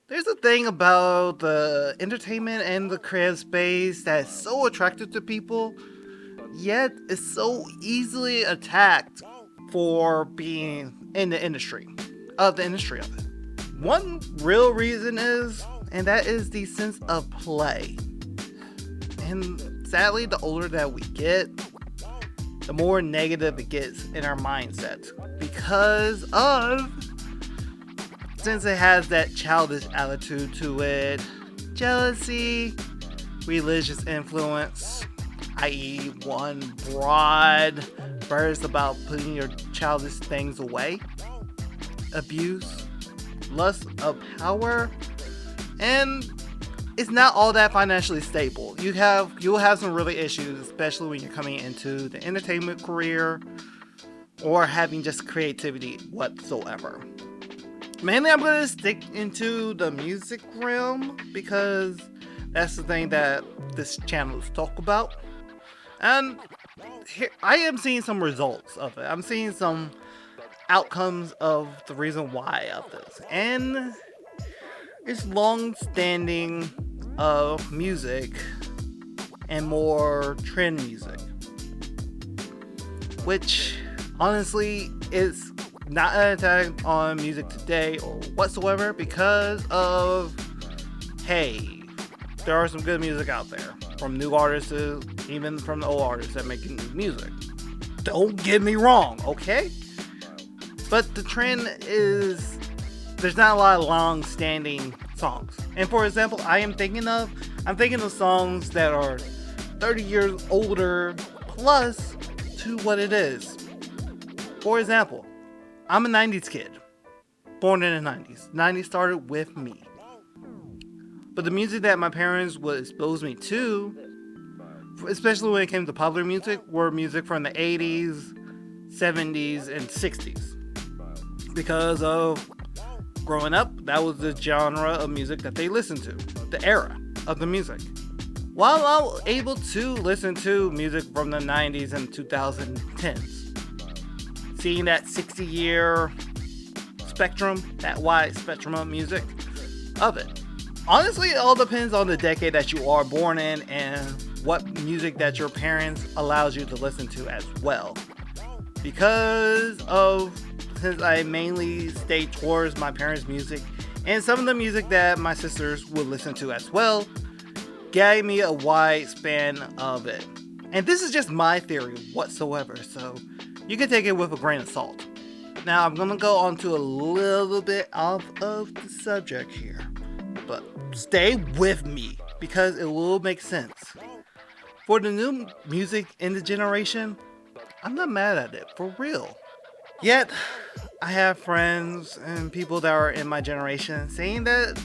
There's a thing about the entertainment and the creative space that's so attractive to people, yet is so easily attacked for being in the industry of it. One real reason is, and that is the sense of play. And sadly, the older that we get, the more negative it gets in our mindset because of, since it has that childish attitude to it, jealousy, religious influence, i.e., one broad burst about putting your childish things away, abuse, lust of power, and it's not all that financially stable. You'll have some really issues, especially when you're coming into the entertainment career or having just creativity whatsoever. Mainly, I'm gonna stick into the music realm because that's the thing that this channel is talk about. And here, I am seeing some results of it. I'm seeing some outcomes of the reason why of this, and it's long-standing music and more trend music, which honestly is not an attack on music today or whatsoever because of, hey, there are some good music out there from new artists, even from the old artists that make new music. Don't get me wrong, okay? But the trend is there's not a lot of long-standing songs. And for example, I'm thinking of songs that are 30 years older plus to what it is. For example, I'm a 90s kid, born in the 90s. 90s started with me. But the music that my parents would expose me to, especially when it came to popular music, were music from the 80s, 70s, and 60s. Because of growing up, that was the genre of music that they listened to, the era of the music. While I was able to listen to music from the 90s and 2010s, seeing that 60-year spectrum, that wide spectrum of music of it. Honestly, it all depends on the decade that you are born in and what music that your parents allows you to listen to as well. Because of, since I mainly stay towards my parents' music and some of the music that my sisters would listen to as well, gave me a wide span of it. And this is just my theory whatsoever, so you can take it with a grain of salt. Now, I'm gonna go on to a little bit off of the subject here, but stay with me because it will make sense. For the new music in the generation, I'm not mad at it, for real. Yet, I have friends and people that are in my generation saying that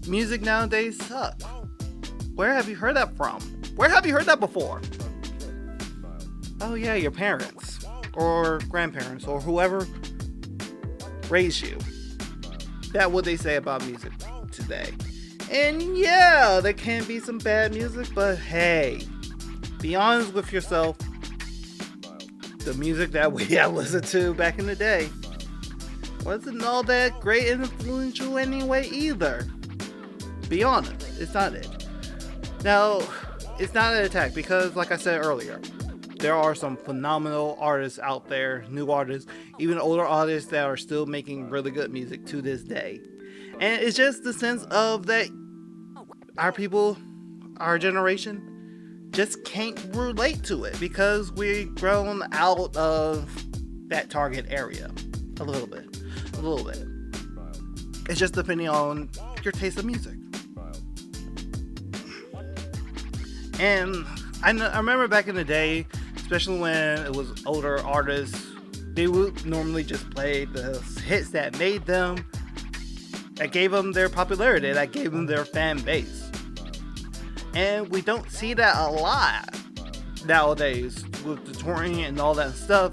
music nowadays sucks. Where have you heard that from? Where have you heard that before? Oh yeah, your parents, or grandparents, or whoever raised you. That's what they say about music today. And yeah, there can be some bad music, but hey, be honest with yourself. The music that we have listened to back in the day wasn't all that great and influential anyway either. Be honest, it's not it. Now, it's not an attack because, like I said earlier, there are some phenomenal artists out there, new artists, even older artists that are still making really good music to this day. And it's just the sense of that our people, our generation, just can't relate to it because we've grown out of that target area a little bit. A little bit. It's just depending on your taste of music. And I remember back in the day, especially when it was older artists, they would normally just play the hits that made them, that gave them their popularity, that gave them their fan base. And we don't see that a lot nowadays with the touring and all that stuff.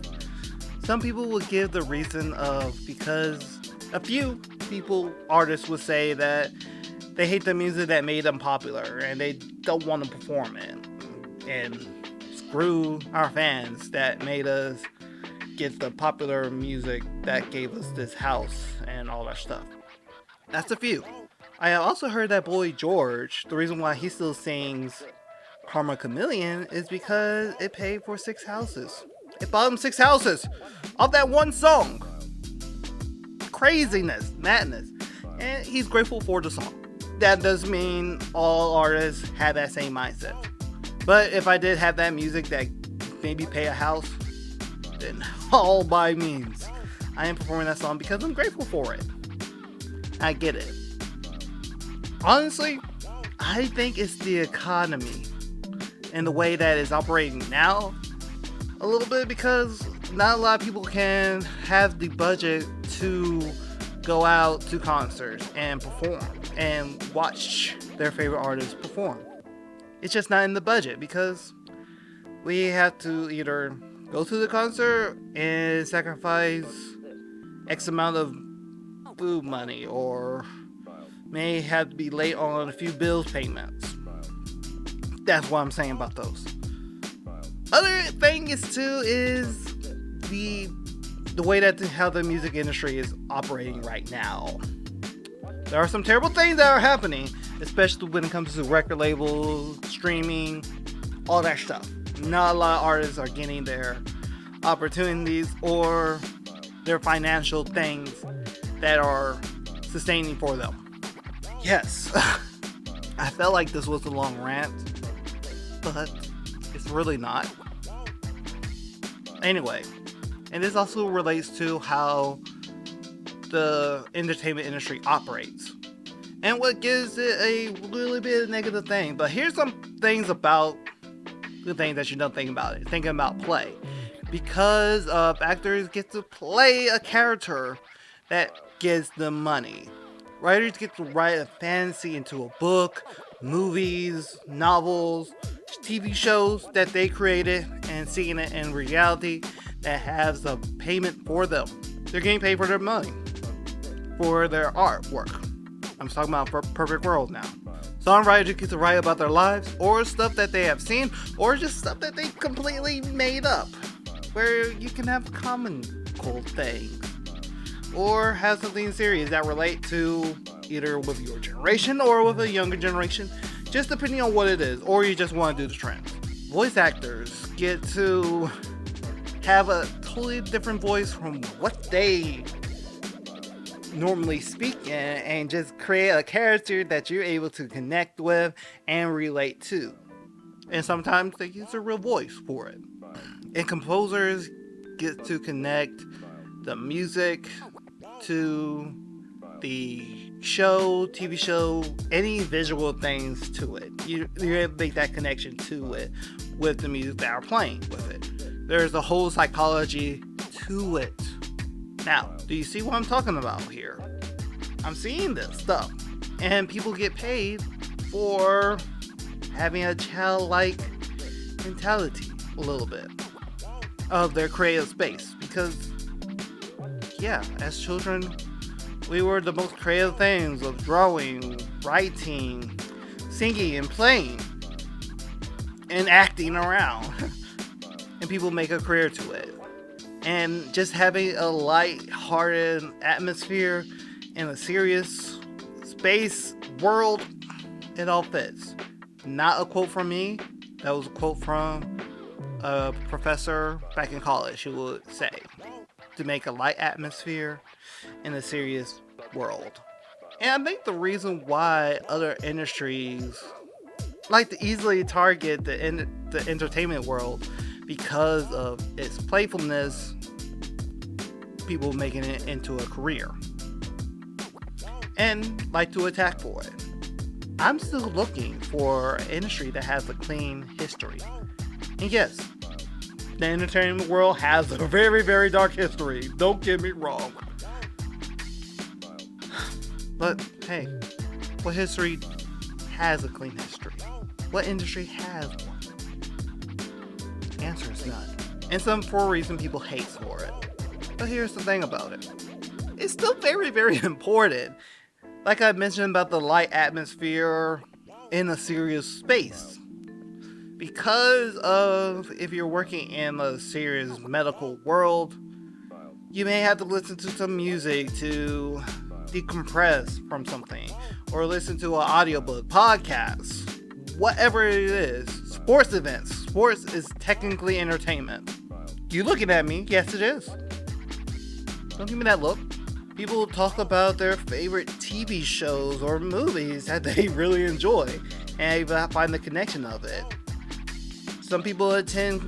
Some people would give the reason of because a few artists would say that they hate the music that made them popular and they don't want to perform it. And screw our fans that made us get the popular music that gave us this house and all that stuff. That's a few. I also heard that Boy George, the reason why he still sings Karma Chameleon is because it paid for 6 houses. It bought him 6 houses off that one song. Craziness, madness. And he's grateful for the song. That does mean all artists have that same mindset. But if I did have that music that maybe pay a house, then all by means, I am performing that song because I'm grateful for it. I get it. Honestly, I think it's the economy and the way that it's operating now a little bit, because not a lot of people can have the budget to go out to concerts and perform and watch their favorite artists perform. It's just not in the budget because we have to either go to the concert and sacrifice X amount of food money, or may have to be late on a few bills payments. That's what I'm saying about those. Other thing is too is the way that how the music industry is operating right now. There are some terrible things that are happening, especially when it comes to record labels, streaming, all that stuff. Not a lot of artists are getting their opportunities or their financial things that are sustaining for them. Yes, I felt like this was a long rant, but it's really not. Anyway, and this also relates to how the entertainment industry operates and what gives it a little bit of negative thing. But here's some things about the things that you don't think about it. Thinking about play. Because actors get to play a character that gives them money. Writers get to write a fantasy into a book, movies, novels, TV shows that they created, and seeing it in reality that has a payment for them. They're getting paid for their money, for their artwork. I'm talking about Perfect World now. Songwriters get to write about their lives, or stuff that they have seen, or just stuff that they completely made up, where you can have comical things, or have something serious that relate to either with your generation or with a younger generation, just depending on what it is, or you just want to do the trends. Voice actors get to have a totally different voice from what they normally speak in, and just create a character that you're able to connect with and relate to. And sometimes they use a real voice for it. And composers get to connect the music to the show, TV show, any visual things to it. You're able to make that connection to it with the music that are playing with it. There's a whole psychology to it. Now, do you see what I'm talking about here? I'm seeing this stuff. And people get paid for having a childlike mentality a little bit of their creative space. Because, yeah, as children, we were the most creative things of drawing, writing, singing, and playing, and acting around. And people make a career to it. And just having a light-hearted atmosphere in a serious space world, it all fits. Not a quote from me. That was a quote from a professor back in college who would say, to make a light atmosphere in a serious world. And I think the reason why other industries like to easily target the entertainment world, because of its playfulness, people making it into a career and like to attack for it. I'm still looking for an industry that has a clean history. And yes, the entertainment world has a very, very dark history. Don't get me wrong. But hey, what history has a clean history? What industry has one? The answer is none. And for a reason, people hate for it. But here's the thing about it. It's still very, very important. Like I mentioned about the light atmosphere in a serious space. Because of, if you're working in a serious medical world, you may have to listen to some music to decompress from something. or listen to an audiobook, podcast, whatever it is, sports events. Sports is technically entertainment. You looking at me? Yes, it is. Don't give me that look. People talk about their favorite TV shows or movies that they really enjoy and find the connection of it. Some people attend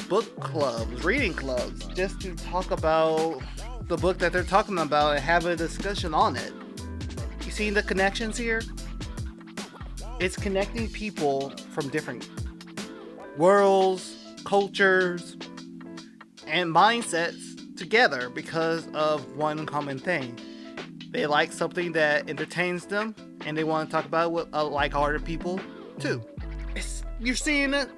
book clubs, reading clubs, just to talk about the book that they're talking about and have a discussion on it. You see the connections here? It's connecting people from different worlds, cultures, and mindsets together because of one common thing. They like something that entertains them, and they want to talk about it with like-hearted people too. You're seeing it?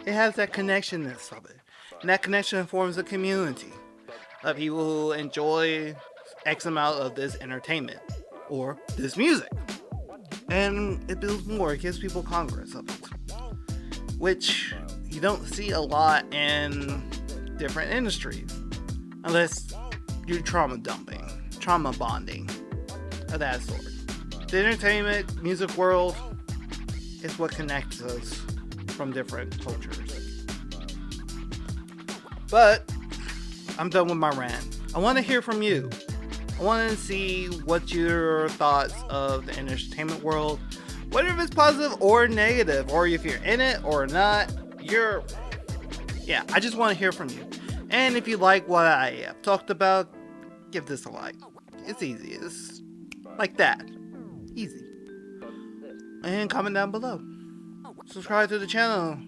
It has that connectionness of it. And that connection forms a community of people who enjoy X amount of this entertainment or this music. And it builds more, it gives people congress of it. Which you don't see a lot in different industries. Unless you're trauma dumping, trauma bonding, of that sort. The entertainment, music world is what connects us from different cultures. But I'm done with my rant. I want to hear from you. I want to see what your thoughts of the entertainment world, whether if it's positive or negative, or if you're in it or not. I just want to hear from you. And if you like what I have talked about, give this a like. It's easy. It's like that. Easy. And comment down below. Subscribe to the channel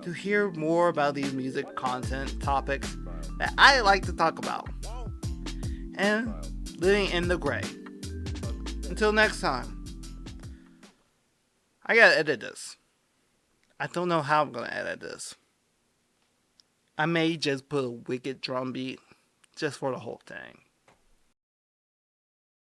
to hear more about these music content topics that I like to talk about. And living in the gray. Until next time. I gotta edit this. I don't know how I'm gonna edit this. I may just put a wicked drum beat just for the whole thing.